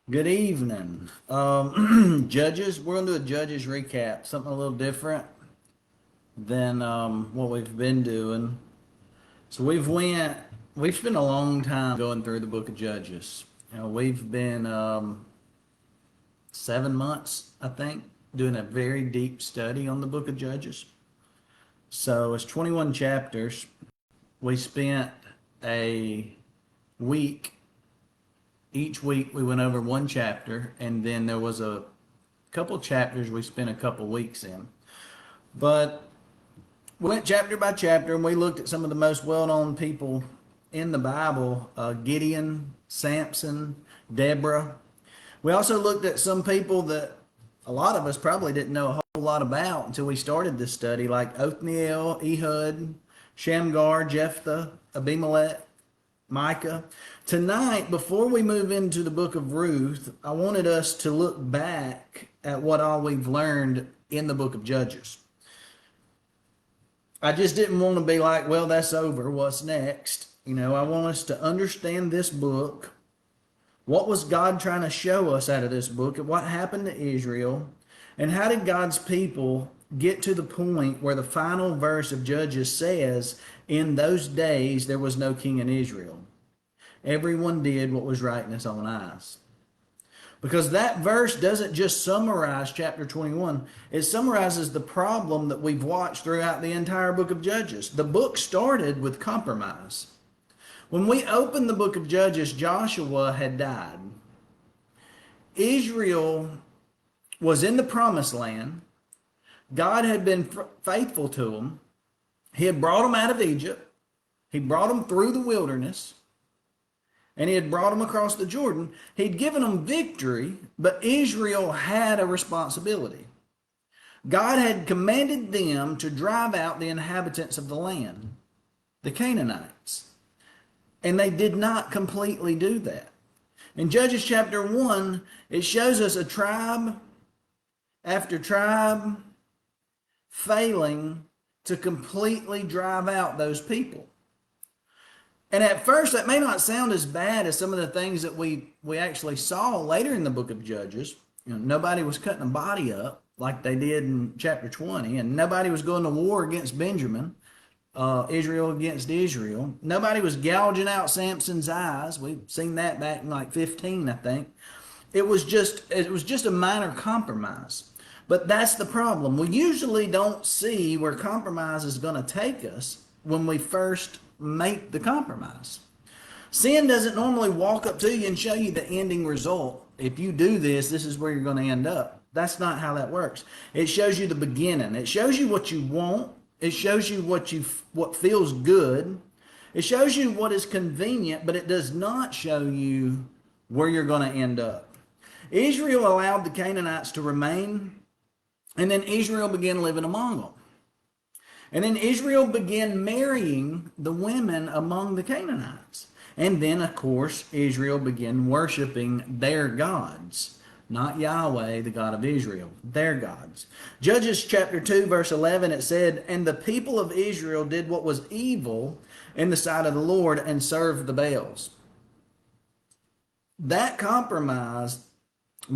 Good evening. Judges, we're going to do a Judges recap, something a little different than what we've been doing. So we've spent a long time going through the book of Judges. We've been 7 months, I think, doing a very deep study on the book of Judges. So it's 21 chapters. We spent a week. Each week we went over one chapter, and then there was a couple chapters we spent a couple weeks in. But we went chapter by chapter, and we looked at some of the most well-known people in the Bible: Gideon, Samson, Deborah. We also looked at some people that a lot of us probably didn't know a whole lot about until we started this study, like Othniel, Ehud, Shamgar, Jephthah, Abimelech, Micah. Tonight, before we move into the book of Ruth, I wanted us to look back at what all we've learned in the book of Judges. I just didn't want to be like, well, that's over. What's next? I want us to understand this book. What was God trying to show us out of this book? And what happened to Israel? And how did God's people get to the point where the final verse of Judges says, in those days there was no king in Israel. Everyone did what was right in his own eyes. Because that verse doesn't just summarize chapter 21, it summarizes the problem that we've watched throughout the entire book of Judges. The book started with compromise. When we opened the book of Judges, Joshua had died. Israel was in the promised land. God had been faithful to them. He had brought them out of Egypt. He brought them through the wilderness. And he had brought them across the Jordan. He'd given them victory, but Israel had a responsibility. God had commanded them to drive out the inhabitants of the land, the Canaanites. And they did not completely do that. In Judges chapter 1, it shows us a tribe after tribe failing to completely drive out those people. And at first, that may not sound as bad as some of the things that we actually saw later in the book of Judges. Nobody was cutting a body up like they did in chapter 20, and nobody was going to war against Benjamin, Israel against Israel. Nobody was gouging out Samson's eyes. We've seen that back in like 15, I think. It was just a minor compromise. But that's the problem. We usually don't see where compromise is going to take us when we first make the compromise. Sin doesn't normally walk up to you and show you the ending result. If you do this, this is where you're going to end up. That's not how that works. It shows you the beginning. It shows you what you want. It shows you what feels good. It shows you what is convenient, but it does not show you where you're going to end up. Israel allowed the Canaanites to remain, and then Israel began living among them. And then Israel began marrying the women among the Canaanites. And then, of course, Israel began worshiping their gods. Not Yahweh, the God of Israel, their gods. Judges chapter 2, verse 11, it said, "And the people of Israel did what was evil in the sight of the Lord and served the Baals." That compromise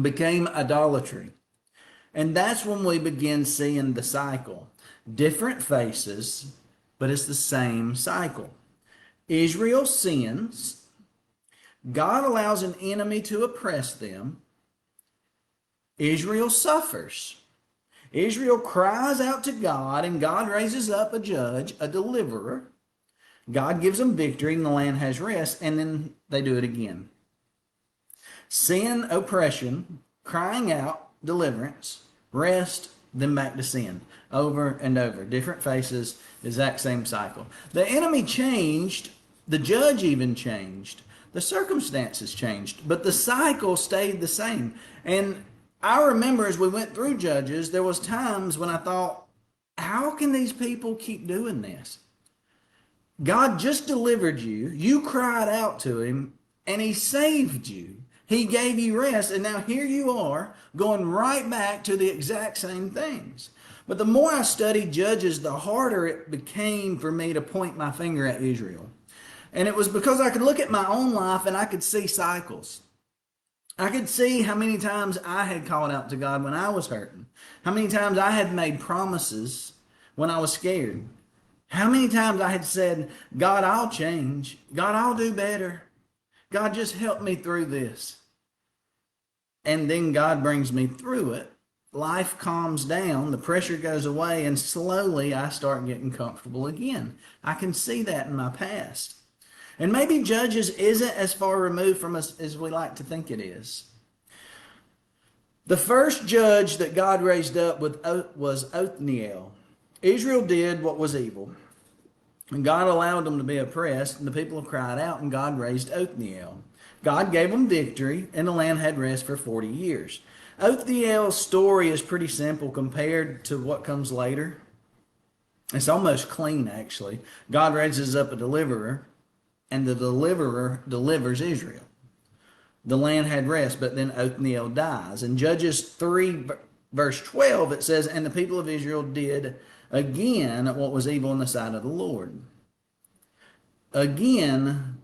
became idolatry. And that's when we begin seeing the cycle. Different faces, but it's the same cycle. Israel sins. God allows an enemy to oppress them. Israel suffers. Israel cries out to God, and God raises up a judge, a deliverer. God gives them victory, and the land has rest, and then they do it again. Sin, oppression, crying out, deliverance, rest, then back to sin. Over and over. Different faces, exact same cycle. The enemy changed. The judge even changed. The circumstances changed. But the cycle stayed the same. And I remember as we went through Judges, there was times when I thought, how can these people keep doing this? God just delivered you. You cried out to him, and he saved you. He gave you rest, and now here you are going right back to the exact same things. But the more I studied Judges, the harder it became for me to point my finger at Israel. And it was because I could look at my own life and I could see cycles. I could see how many times I had called out to God when I was hurting. How many times I had made promises when I was scared. How many times I had said, God, I'll change. God, I'll do better. God, just help me through this. And then God brings me through it. Life calms down, the pressure goes away, and slowly I start getting comfortable again. I can see that in my past. And maybe Judges isn't as far removed from us as we like to think it is. The first judge that God raised up was Othniel. Israel did what was evil, and God allowed them to be oppressed, and the people cried out, and God raised Othniel. God gave them victory, and the land had rest for 40 years. Othniel's story is pretty simple compared to what comes later. It's almost clean, actually. God raises up a deliverer, and the deliverer delivers Israel. The land had rest, but then Othniel dies. In Judges 3, verse 12, it says, and the people of Israel did again what was evil in the sight of the Lord. Again,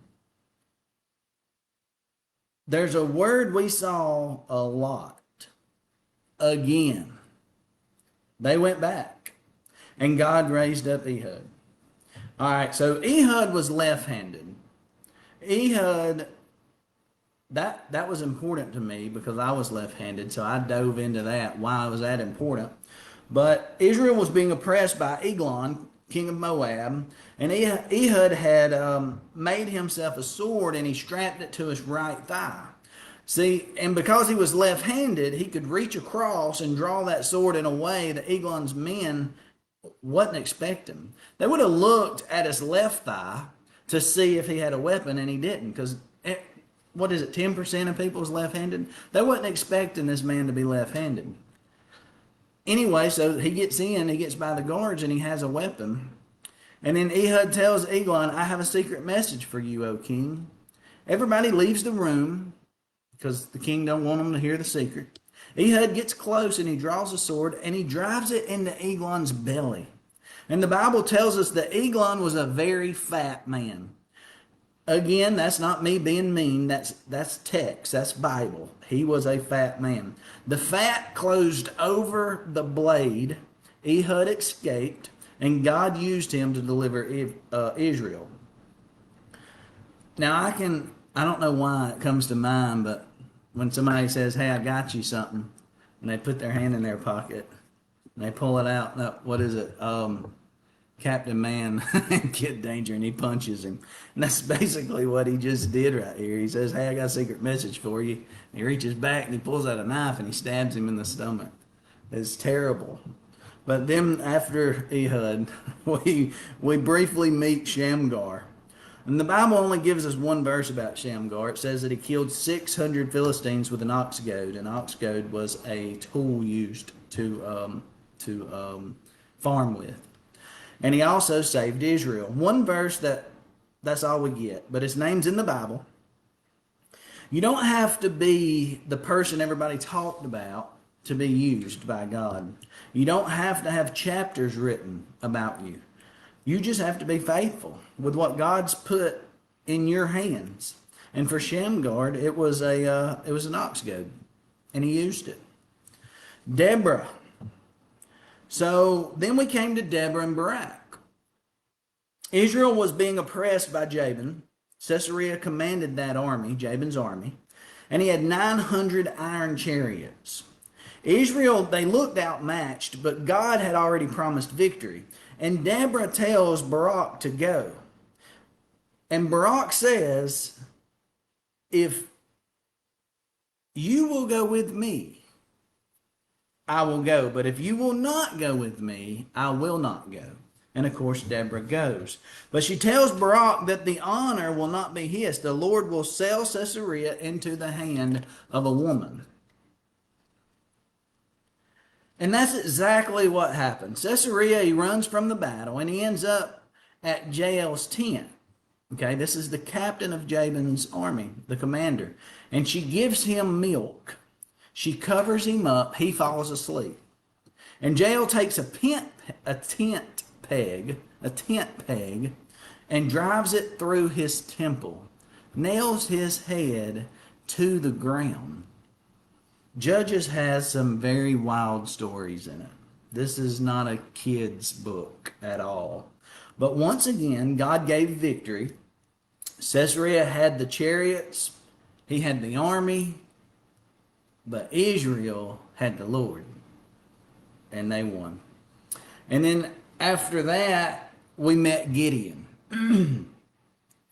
there's a word we saw a lot. Again. They went back, and God raised up Ehud. All right, so Ehud was left-handed. Ehud, that was important to me because I was left-handed, so I dove into that. Why was that important? But Israel was being oppressed by Eglon, king of Moab, and Ehud had made himself a sword, and he strapped it to his right thigh. See, and because he was left-handed, he could reach across and draw that sword in a way that Eglon's men wasn't expecting. They would have looked at his left thigh to see if he had a weapon, and he didn't, because what is it, 10% of people is left-handed? They wasn't expecting this man to be left-handed. Anyway, so he gets in, he gets by the guards, and he has a weapon. And then Ehud tells Eglon, I have a secret message for you, O king. Everybody leaves the room because the king don't want them to hear the secret. Ehud gets close, and he draws a sword, and he drives it into Eglon's belly. And the Bible tells us that Eglon was a very fat man. Again, that's not me being mean. That's text. That's Bible. He was a fat man. The fat closed over the blade. Ehud escaped, and God used him to deliver Israel. Now, I don't know why it comes to mind, but when somebody says, hey, I got you something, and they put their hand in their pocket, and they pull it out, what is it? Captain Man and Kid Danger, and he punches him. And that's basically what he just did right here. He says, hey, I got a secret message for you. And he reaches back and he pulls out a knife and he stabs him in the stomach. It's terrible. But then after Ehud, we briefly meet Shamgar. And the Bible only gives us one verse about Shamgar. It says that he killed 600 Philistines with an ox goad. An ox goad was a tool used to farm with. And he also saved Israel. One verse that's all we get, but his name's in the Bible. You don't have to be the person everybody talked about to be used by God. You don't have to have chapters written about you. You just have to be faithful with what God's put in your hands. And for Shamgar, it was an ox goad, and he used it. Deborah. So then we came to Deborah and Barak. Israel was being oppressed by Jabin. Sisera commanded that army, Jabin's army, and he had 900 iron chariots. Israel, they looked outmatched, but God had already promised victory. And Deborah tells Barak to go. And Barak says, if you will go with me, I will go. But if you will not go with me, I will not go. And of course, Deborah goes. But she tells Barak that the honor will not be his. The Lord will sell Sisera into the hand of a woman. And that's exactly what happened. Sisera, he runs from the battle, and he ends up at Jael's tent. Okay, this is the captain of Jabin's army, the commander. And she gives him milk. She covers him up. He falls asleep. And Jael takes a tent peg, and drives it through his temple, nails his head to the ground. Judges has some very wild stories in it. This is not a kid's book at all. But once again, God gave victory. Caesarea had the chariots, he had the army, but Israel had the Lord, and they won. And then after that, we met Gideon. And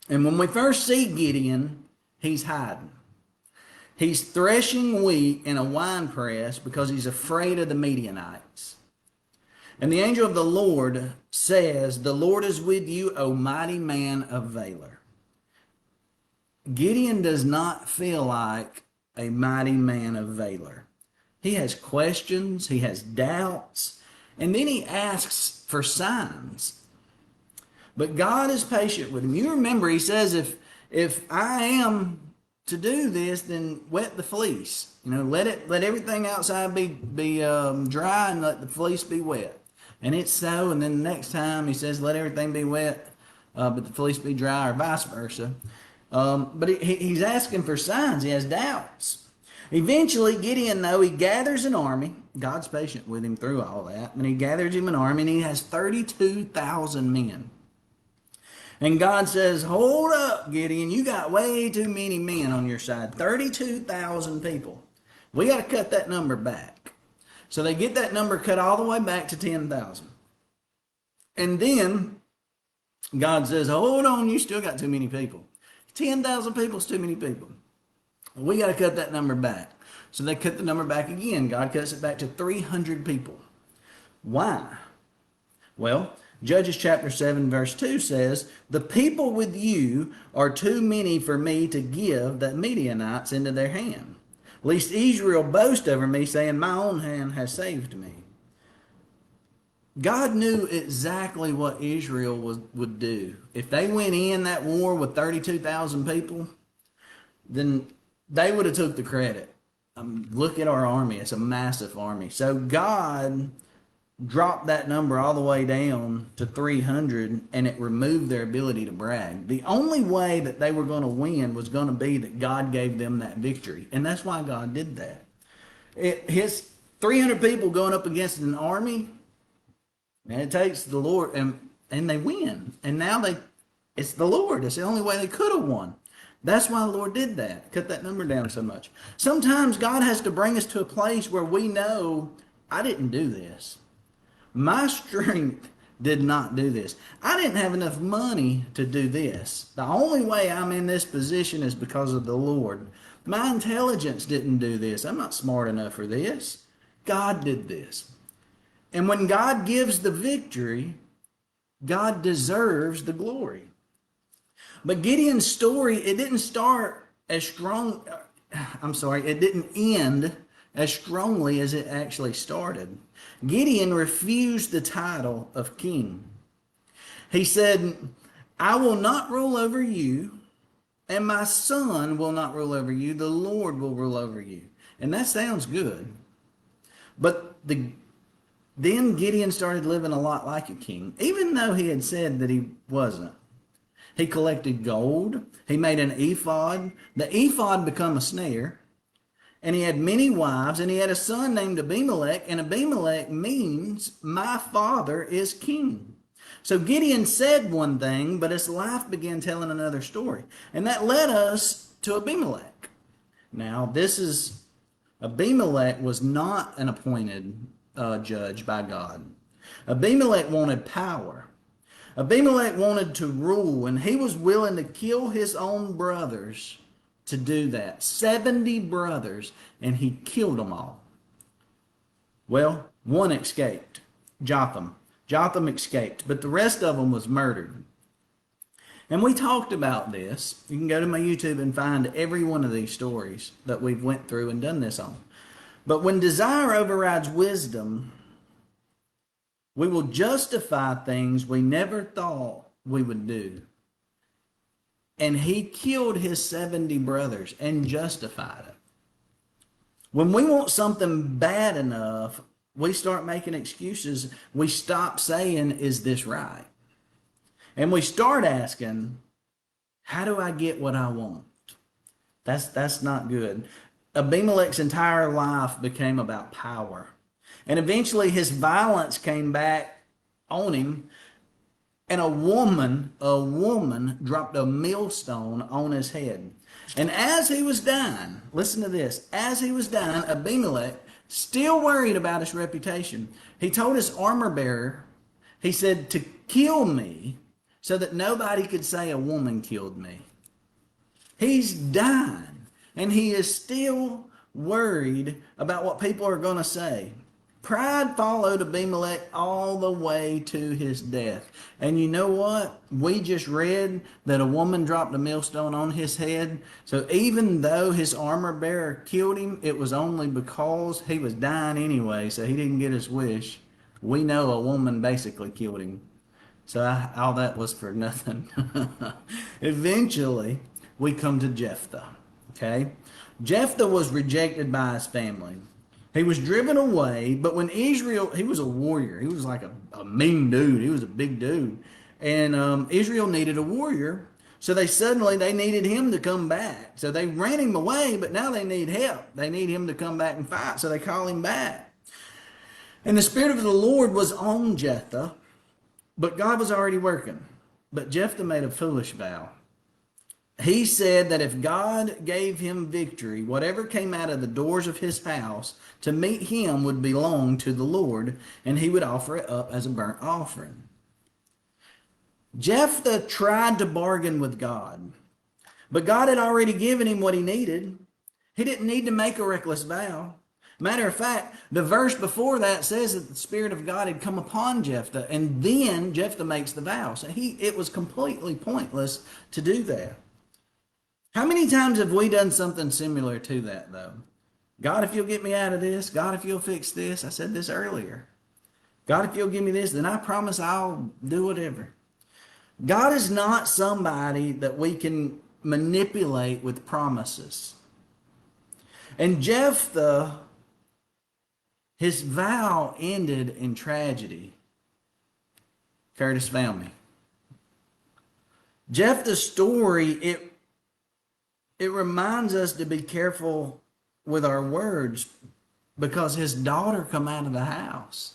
when we first see Gideon, he's hiding. He's threshing wheat in a wine press because he's afraid of the Midianites. And the angel of the Lord says, "The Lord is with you, O mighty man of valor." Gideon does not feel like a mighty man of valor. He has questions, he has doubts, and then he asks for signs. But God is patient with him. You remember, he says, if I am to do this, then wet the fleece. Let everything outside be dry, and let the fleece be wet. And it's so. And then the next time he says, let everything be wet, but the fleece be dry, or vice versa. But he's asking for signs. He has doubts. Eventually, Gideon, though, he gathers an army. God's patient with him through all that. And he gathers him an army, and he has 32,000 men. And God says, hold up, Gideon. You got way too many men on your side. 32,000 people. We got to cut that number back. So they get that number cut all the way back to 10,000. And then God says, hold on, you still got too many people. 10,000 people is too many people. We got to cut that number back. So they cut the number back again. God cuts it back to 300 people. Why? Well, Judges chapter 7 verse 2 says, "The people with you are too many for me to give the Midianites into their hand, lest Israel boast over me, saying, my own hand has saved me." God knew exactly what Israel would do. If they went in that war with 32,000 people, then they would have took the credit. Look at our army. It's a massive army. So God dropped that number all the way down to 300, and it removed their ability to brag. The only way that they were going to win was going to be that God gave them that victory. And that's why God did that. His 300 people going up against an army, and it takes the Lord, and they win. And now it's the Lord. It's the only way they could have won. That's why the Lord did that. Cut that number down so much. Sometimes God has to bring us to a place where we know, I didn't do this. My strength did not do this. I didn't have enough money to do this. The only way I'm in this position is because of the Lord. My intelligence didn't do this. I'm not smart enough for this. God did this. And when God gives the victory, God deserves the glory. But Gideon's story, it didn't end as strongly as it actually started. Gideon refused the title of king. He said, I will not rule over you, and my son will not rule over you. The Lord will rule over you. And that sounds good. But then Gideon started living a lot like a king, even though he had said that he wasn't. He collected gold. He made an ephod. The ephod became a snare. And he had many wives, and he had a son named Abimelech, and Abimelech means my father is king. So Gideon said one thing, but his life began telling another story. And that led us to Abimelech. Now, Abimelech was not an appointed judge by God. Abimelech wanted power. Abimelech wanted to rule, and he was willing to kill his own brothers to do that. 70 brothers, and he killed them all. Well, one escaped, Jotham. Jotham escaped, but the rest of them was murdered. And we talked about this. You can go to my YouTube and find every one of these stories that we've went through and done this on. But when desire overrides wisdom, we will justify things we never thought we would do. And he killed his 70 brothers and justified it. When we want something bad enough, we start making excuses. We stop saying, is this right? And we start asking, how do I get what I want? That's not good. Abimelech's entire life became about power. And eventually his violence came back on him, and a woman dropped a millstone on his head. And as he was dying, listen to this, as he was dying, Abimelech, still worried about his reputation, he told his armor bearer, he said, to kill me so that nobody could say a woman killed me. He's dying, and he is still worried about what people are going to say. Pride followed Abimelech all the way to his death. And you know what? We just read that a woman dropped a millstone on his head. So even though his armor bearer killed him, it was only because he was dying anyway, so he didn't get his wish. We know a woman basically killed him. So all that was for nothing. Eventually, we come to Jephthah. Okay? Jephthah was rejected by his family. He was driven away, but when Israel, he was a warrior. He was like a mean dude. He was a big dude. And Israel needed a warrior. So they needed him to come back. So they ran him away, but now they need help. They need him to come back and fight. So they call him back. And the Spirit of the Lord was on Jephthah, but God was already working. But Jephthah made a foolish vow. He said that if God gave him victory, whatever came out of the doors of his house to meet him would belong to the Lord, and he would offer it up as a burnt offering. Jephthah tried to bargain with God, but God had already given him what he needed. He didn't need to make a reckless vow. Matter of fact, the verse before that says that the Spirit of God had come upon Jephthah, and then Jephthah makes the vow. So it was completely pointless to do that. How many times have we done something similar to that, though? God, if you'll get me out of this, God, if you'll fix this, I said this earlier. God, if you'll give me this, then I promise I'll do whatever. God is not somebody that we can manipulate with promises. And Jephthah, his vow ended in tragedy. Curtis found me. Jephthah's story, it reminds us to be careful with our words because his daughter come out of the house.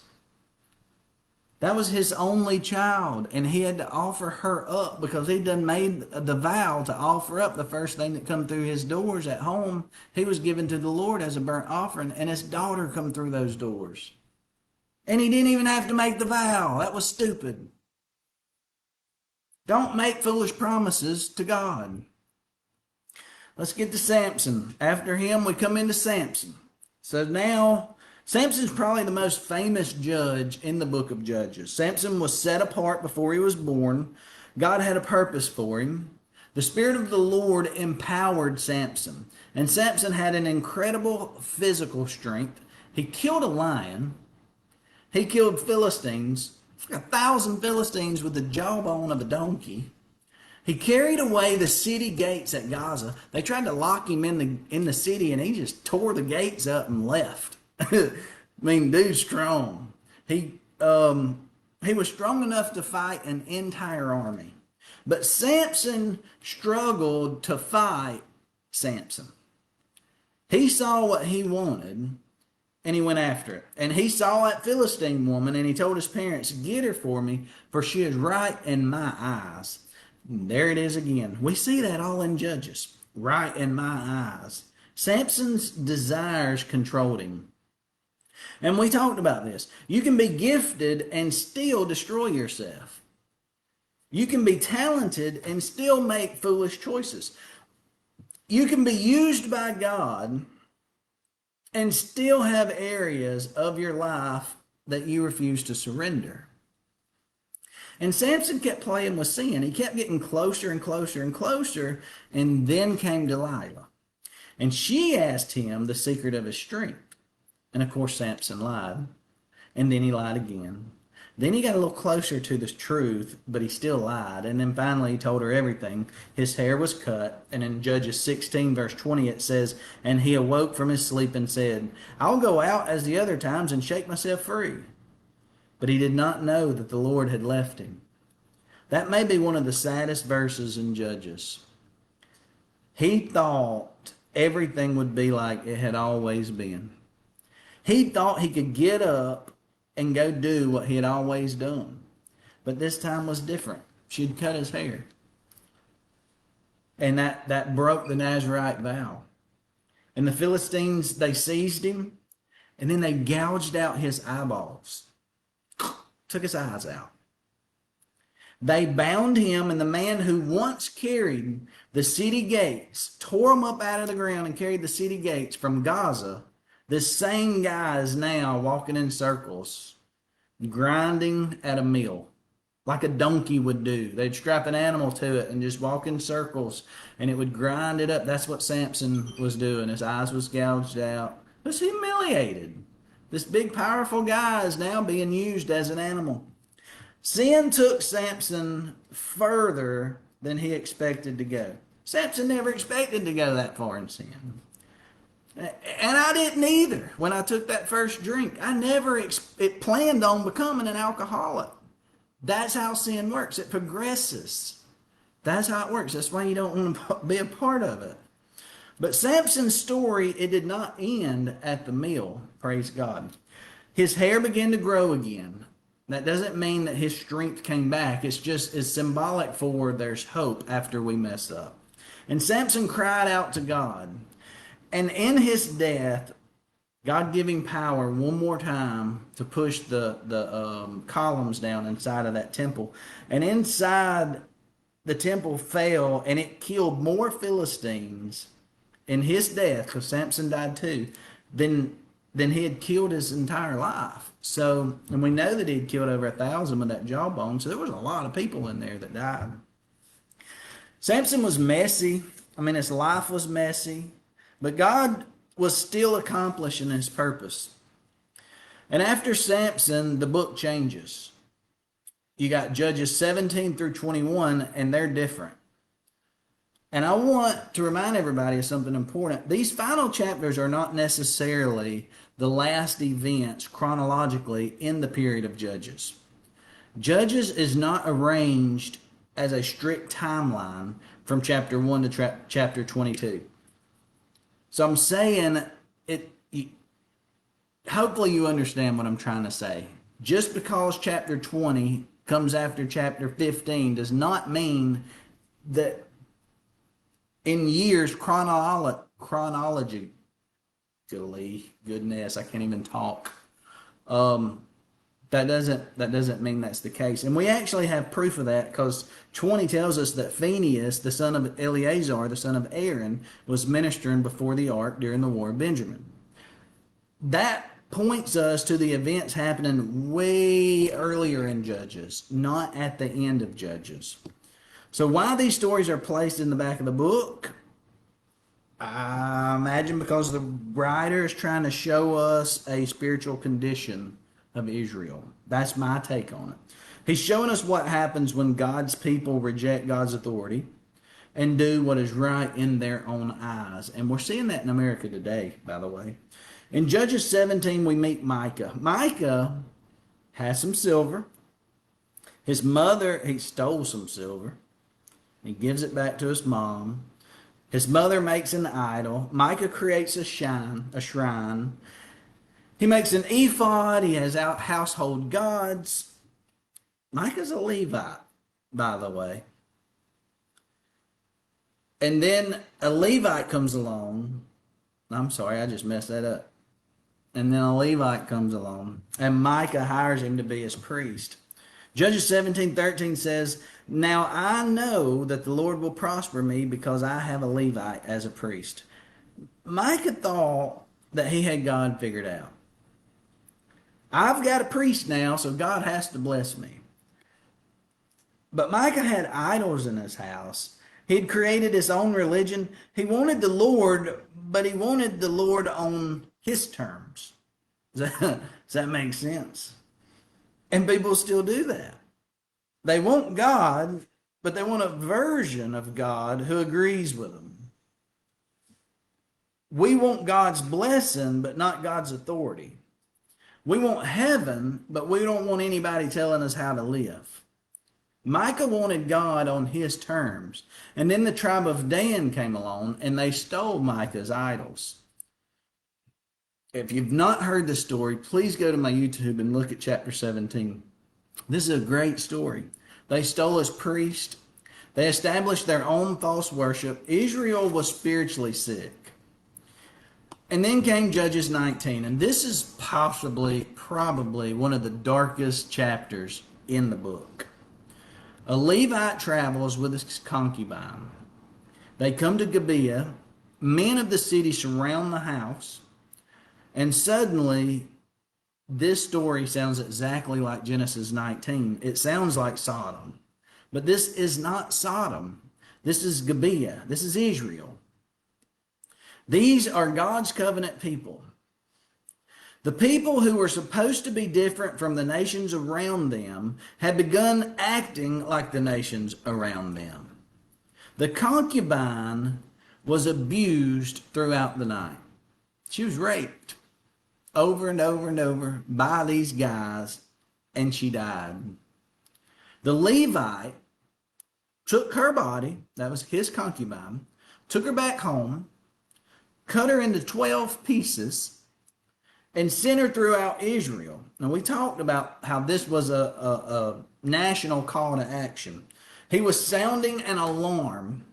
That was his only child, and he had to offer her up because he done made the vow to offer up the first thing that come through his doors at home. He was given to the Lord as a burnt offering, and his daughter come through those doors. And he didn't even have to make the vow. That was stupid. Don't make foolish promises to God. Let's get to Samson. After him, we come into Samson. So now, Samson's probably the most famous judge in the book of Judges. Samson was set apart before he was born. God had a purpose for him. The Spirit of the Lord empowered Samson. And Samson had an incredible physical strength. He killed a lion. He killed Philistines, 1,000 Philistines with the jawbone of a donkey. He carried away the city gates at Gaza. They tried to lock him in the city, and he just tore the gates up and left. I mean, dude's strong. He was strong enough to fight an entire army. But Samson struggled to fight Samson. He saw what he wanted, and he went after it. And he saw that Philistine woman, and he told his parents, "Get her for me, for she is right in my eyes." And there it is again. We see that all in Judges. Right in my eyes. Samson's desires controlled him. And we talked about this. You can be gifted and still destroy yourself. You can be talented and still make foolish choices. You can be used by God and still have areas of your life that you refuse to surrender. And Samson kept playing with sin. He kept getting closer and closer and closer. And then came Delilah. And she asked him the secret of his strength. And of course, Samson lied. And then he lied again. Then he got a little closer to the truth, but he still lied. And then finally he told her everything. His hair was cut. And in Judges 16, verse 20, it says, "And he awoke from his sleep and said, I'll go out as the other times and shake myself free." But he did not know that the Lord had left him. That may be one of the saddest verses in Judges. He thought everything would be like it had always been. He thought he could get up and go do what he had always done. But this time was different. She'd cut his hair. And that broke the Nazirite vow. And the Philistines, they seized him, and then they gouged out his eyeballs. Took his eyes out. They bound him, and the man who once carried the city gates, tore them up out of the ground and carried the city gates from Gaza. This same guy is now walking in circles, grinding at a mill, like a donkey would do. They'd strap an animal to it and just walk in circles, and it would grind it up. That's what Samson was doing. His eyes was gouged out. He was humiliated. This big, powerful guy is now being used as an animal. Sin took Samson further than he expected to go. Samson never expected to go that far in sin. And I didn't either when I took that first drink. I never planned on becoming an alcoholic. That's how sin works. It progresses. That's how it works. That's why you don't want to be a part of it. But Samson's story, it did not end at the mill, praise God. His hair began to grow again. That doesn't mean that his strength came back. It's symbolic for there's hope after we mess up. And Samson cried out to God. And in his death, God giving power one more time to push the columns down inside of that temple. And inside the temple fell, and it killed more Philistines in his death, because Samson died too, than he had killed his entire life. So, and we know that he had killed over 1,000 with that jawbone, so there was a lot of people in there that died. Samson was messy. I mean, his life was messy, but God was still accomplishing his purpose. And after Samson, the book changes. You got Judges 17 through 21, and they're different. And I want to remind everybody of something important. These final chapters are not necessarily the last events chronologically in the period of Judges. Judges is not arranged as a strict timeline from chapter 1 to chapter 22. So I'm saying hopefully you understand what I'm trying to say. Just because chapter 20 comes after chapter 15 does not mean that in years chronologically, goodness, I can't even talk. That doesn't mean that's the case. And we actually have proof of that, because 20 tells us that Phinehas, the son of Eleazar, the son of Aaron, was ministering before the ark during the war of Benjamin. That points us to the events happening way earlier in Judges, not at the end of Judges. So why these stories are placed in the back of the book? I imagine because the writer is trying to show us a spiritual condition of Israel. That's my take on it. He's showing us what happens when God's people reject God's authority and do what is right in their own eyes. And we're seeing that in America today, by the way. In Judges 17, we meet Micah. Micah has some silver. His mother, he stole some silver. He gives it back to his mom. His mother makes an idol. Micah creates a shrine. He makes an ephod. He has out household gods. Micah's a Levite, by the way. And then a Levite comes along. I'm sorry, I just messed that up. And then a Levite comes along, and Micah hires him to be his priest. Judges 17:13 says, "Now I know that the Lord will prosper me because I have a Levite as a priest." Micah thought that he had God figured out. I've got a priest now, so God has to bless me. But Micah had idols in his house. He'd created his own religion. He wanted the Lord, but he wanted the Lord on his terms. Does that make sense? And people still do that. They want God, but they want a version of God who agrees with them. We want God's blessing, but not God's authority. We want heaven, but we don't want anybody telling us how to live. Micah wanted God on his terms. And then the tribe of Dan came along and they stole Micah's idols. If you've not heard the story, please go to my YouTube and look at chapter 17. This is a great story. They stole his priest. They established their own false worship. Israel was spiritually sick. And then came Judges 19. And this is probably one of the darkest chapters in the book. A Levite travels with his concubine. They come to Gibeah. Men of the city surround the house. And suddenly, this story sounds exactly like Genesis 19. It sounds like Sodom. But this is not Sodom. This is Gibeah. This is Israel. These are God's covenant people. The people who were supposed to be different from the nations around them had begun acting like the nations around them. The concubine was abused throughout the night. She was raped over and over and over by these guys, and she died. The Levite took her body, that was his concubine, took her back home, cut her into 12 pieces, and sent her throughout Israel. Now, we talked about how this was a national call to action. He was sounding an alarm.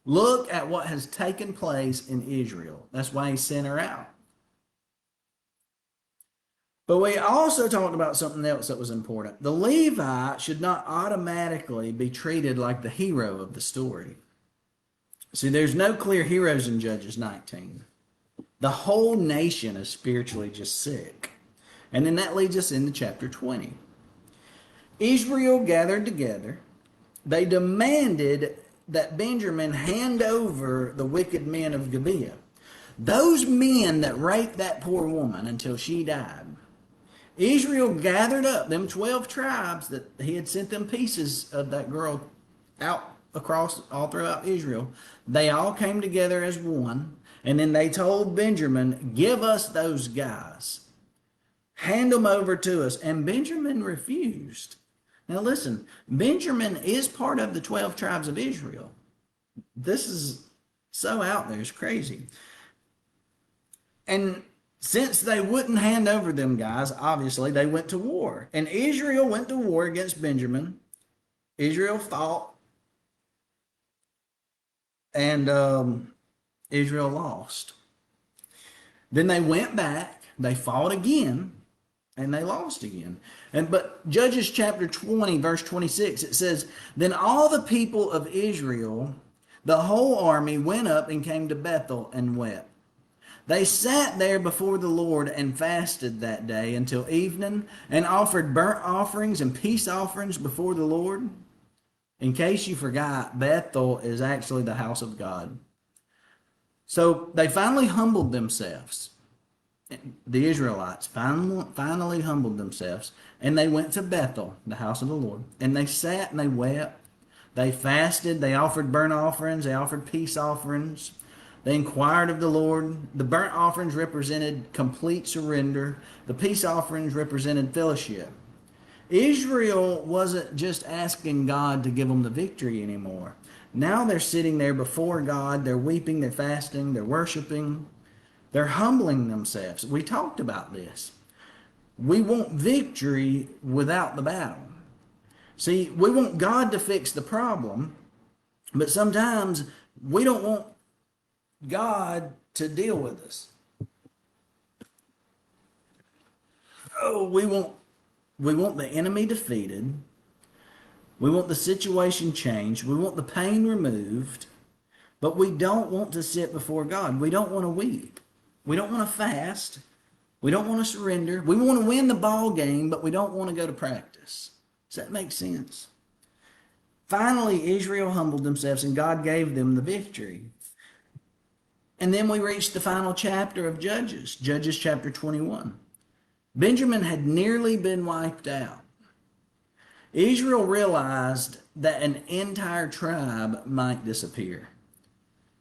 Look at what has taken place in Israel. That's why he sent her out. But we also talked about something else that was important. The Levite should not automatically be treated like the hero of the story. See, there's no clear heroes in Judges 19. The whole nation is spiritually just sick. And then that leads us into chapter 20. Israel gathered together. They demanded that Benjamin hand over the wicked men of Gibeah. Those men that raped that poor woman until she died. Israel gathered up them 12 tribes that he had sent them pieces of that girl out across all throughout Israel. They all came together as one. And then they told Benjamin, give us those guys. Hand them over to us. And Benjamin refused. Now listen, Benjamin is part of the 12 tribes of Israel. This is so out there, it's crazy. And since they wouldn't hand over them guys, obviously they went to war. And Israel went to war against Benjamin. Israel fought. And Israel lost. Then they went back, they fought again, and they lost again. But Judges chapter 20, verse 26, it says, then all the people of Israel, the whole army, went up and came to Bethel and wept. They sat there before the Lord and fasted that day until evening and offered burnt offerings and peace offerings before the Lord. In case you forgot, Bethel is actually the house of God. So they finally humbled themselves. The Israelites finally humbled themselves, and they went to Bethel, the house of the Lord. And they sat and they wept. They fasted. They offered burnt offerings. They offered peace offerings. They inquired of the Lord. The burnt offerings represented complete surrender. The peace offerings represented fellowship. Israel wasn't just asking God to give them the victory anymore. Now they're sitting there before God. They're weeping, they're fasting, they're worshiping. They're humbling themselves. We talked about this. We want victory without the battle. See, we want God to fix the problem, but sometimes we don't want God to deal with us. Oh, we want the enemy defeated. We want the situation changed. We want the pain removed. But we don't want to sit before God. We don't want to weep. We don't want to fast. We don't want to surrender. We want to win the ball game, but we don't want to go to practice. Does that make sense? Finally, Israel humbled themselves and God gave them the victory. And then we reached the final chapter of Judges, Judges chapter 21. Benjamin had nearly been wiped out. Israel realized that an entire tribe might disappear.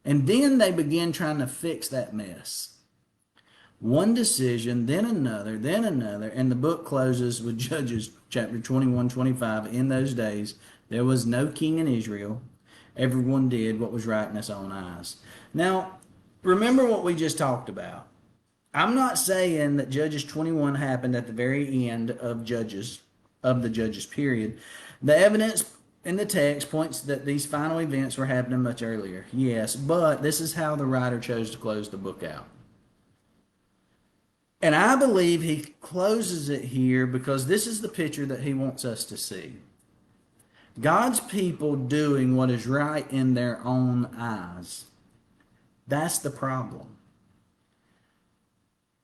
And then they began trying to fix that mess. One decision, then another, and the book closes with Judges chapter 21, 25. In those days, There was no king in Israel. Everyone did what was right in his own eyes. Now, remember what we just talked about. I'm not saying that Judges 21 happened at the very end of the Judges period. The evidence in the text points that these final events were happening much earlier. Yes, but this is how the writer chose to close the book out. And I believe he closes it here because this is the picture that he wants us to see. God's people doing what is right in their own eyes. That's the problem.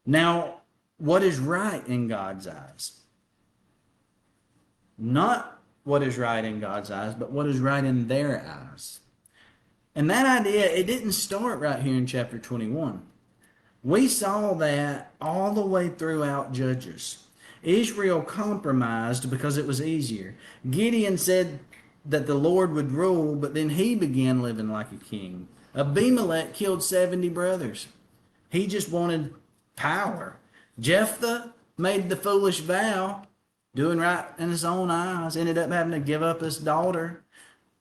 Now, what is right in God's eyes? Not what is right in God's eyes, but what is right in their eyes. And that idea, it didn't start right here in chapter 21. We saw that all the way throughout Judges. Israel compromised because it was easier. Gideon said that the Lord would rule, but then he began living like a king. Abimelech killed 70 brothers. He just wanted power. Jephthah made the foolish vow, doing right in his own eyes, ended up having to give up his daughter.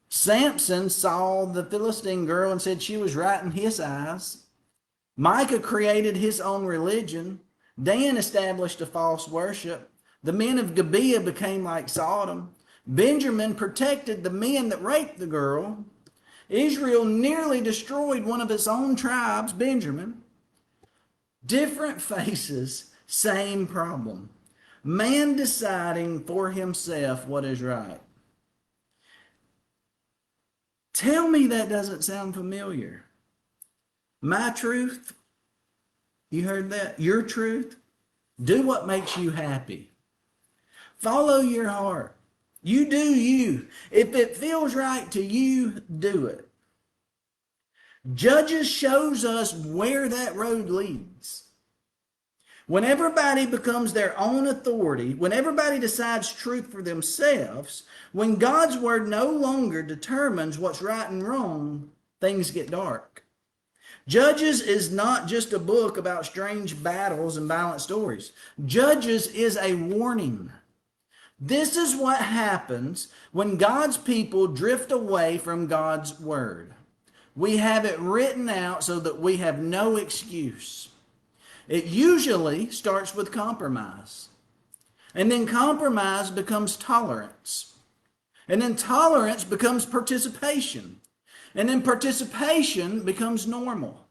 Samson saw the Philistine girl and said she was right in his eyes. Micah created his own religion. Dan established a false worship. The men of Gibeah became like Sodom. Benjamin protected the men that raped the girl. Israel nearly destroyed one of its own tribes, Benjamin. Different faces, same problem. Man deciding for himself what is right. Tell me that doesn't sound familiar. My truth, you heard that? Your truth, do what makes you happy. Follow your heart. You do you. If it feels right to you, do it. Judges shows us where that road leads. When everybody becomes their own authority, when everybody decides truth for themselves, when God's word no longer determines what's right and wrong, things get dark. Judges is not just a book about strange battles and violent stories. Judges is a warning. This is what happens when God's people drift away from God's word. We have it written out so that we have no excuse. It usually starts with compromise. And then compromise becomes tolerance. And then tolerance becomes participation. And then participation becomes normal.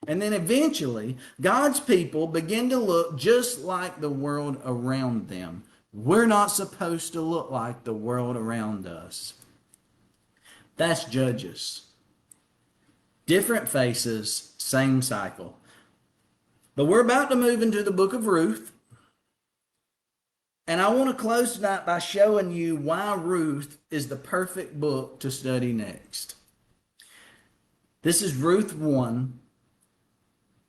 And then eventually, God's people begin to look just like the world around them. We're not supposed to look like the world around us. That's Judges. Different faces, same cycle. But we're about to move into the book of Ruth. And I want to close tonight by showing you why Ruth is the perfect book to study next. This is Ruth 1,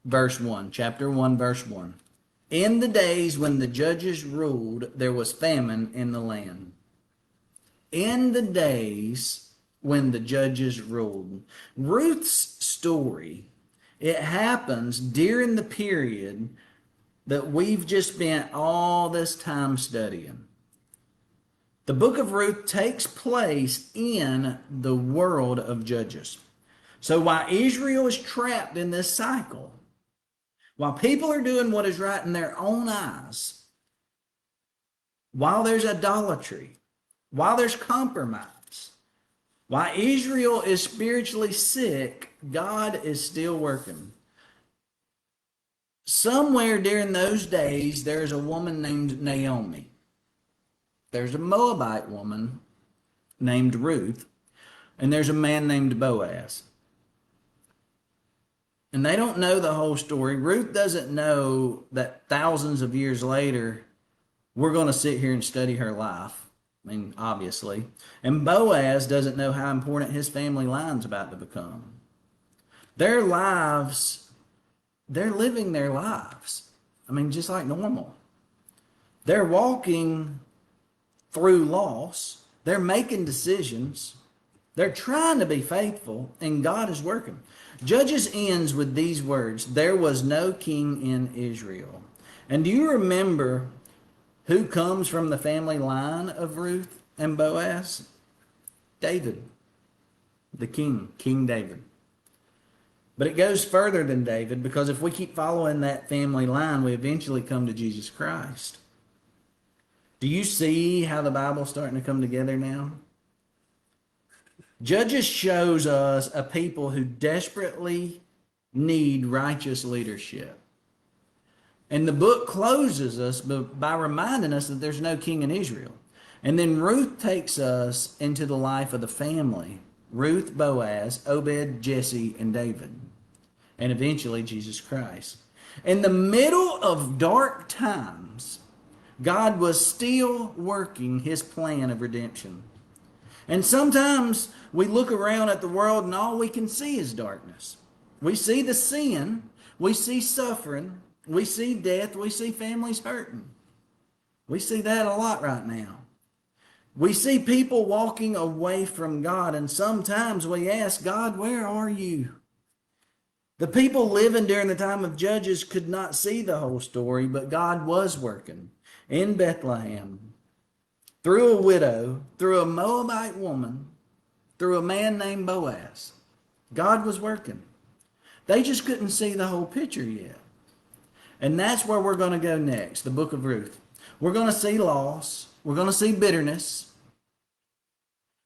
verse 1, chapter 1, verse 1. In the days when the judges ruled, there was famine in the land. In the days when the judges ruled. Ruth's story, it happens during the period that we've just spent all this time studying. The book of Ruth takes place in the world of Judges. So while Israel is trapped in this cycle, while people are doing what is right in their own eyes, while there's idolatry, while there's compromise, while Israel is spiritually sick, God is still working. Somewhere during those days, there's a woman named Naomi. There's a Moabite woman named Ruth, and there's a man named Boaz. And they don't know the whole story. Ruth doesn't know that thousands of years later, we're going to sit here and study her life. I mean, obviously. And Boaz doesn't know how important his family line's about to become. Their lives, they're living their lives. I mean, just like normal. They're walking through loss. They're making decisions. They're trying to be faithful, and God is working. Judges ends with these words, there was no king in Israel. And do you remember who comes from the family line of Ruth? and Boaz? David, the king, King David. But it goes further than David, because if we keep following that family line, we eventually come to Jesus Christ. Do you see how the Bible's starting to come together now? Judges shows us a people who desperately need righteous leadership. And the book closes us by reminding us that there's no king in Israel. And then Ruth takes us into the life of the family. Ruth, Boaz, Obed, Jesse, and David. And eventually Jesus Christ. In the middle of dark times, God was still working his plan of redemption. And sometimes we look around at the world and all we can see is darkness. We see the sin, we see suffering, we see death, we see families hurting. We see that a lot right now. We see people walking away from God, and sometimes we ask, God, where are you? The people living during the time of Judges could not see the whole story, but God was working in Bethlehem, through a widow, through a Moabite woman, through a man named Boaz. God was working. They just couldn't see the whole picture yet. And that's where we're going to go next, the book of Ruth. We're going to see loss. We're going to see bitterness.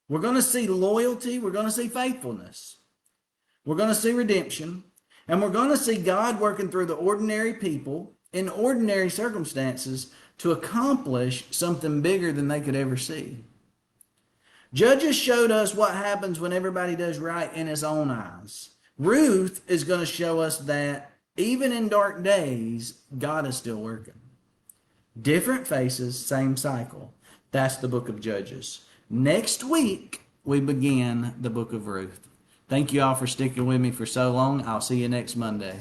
We're going to see loyalty. We're going to see faithfulness. We're going to see redemption. And we're going to see God working through the ordinary people in ordinary circumstances to accomplish something bigger than they could ever see. Judges showed us what happens when everybody does right in his own eyes. Ruth is going to show us that even in dark days, God is still working. Different faces, same cycle. That's the book of Judges. Next week, we begin the book of Ruth. Thank you all for sticking with me for so long. I'll see you next Monday.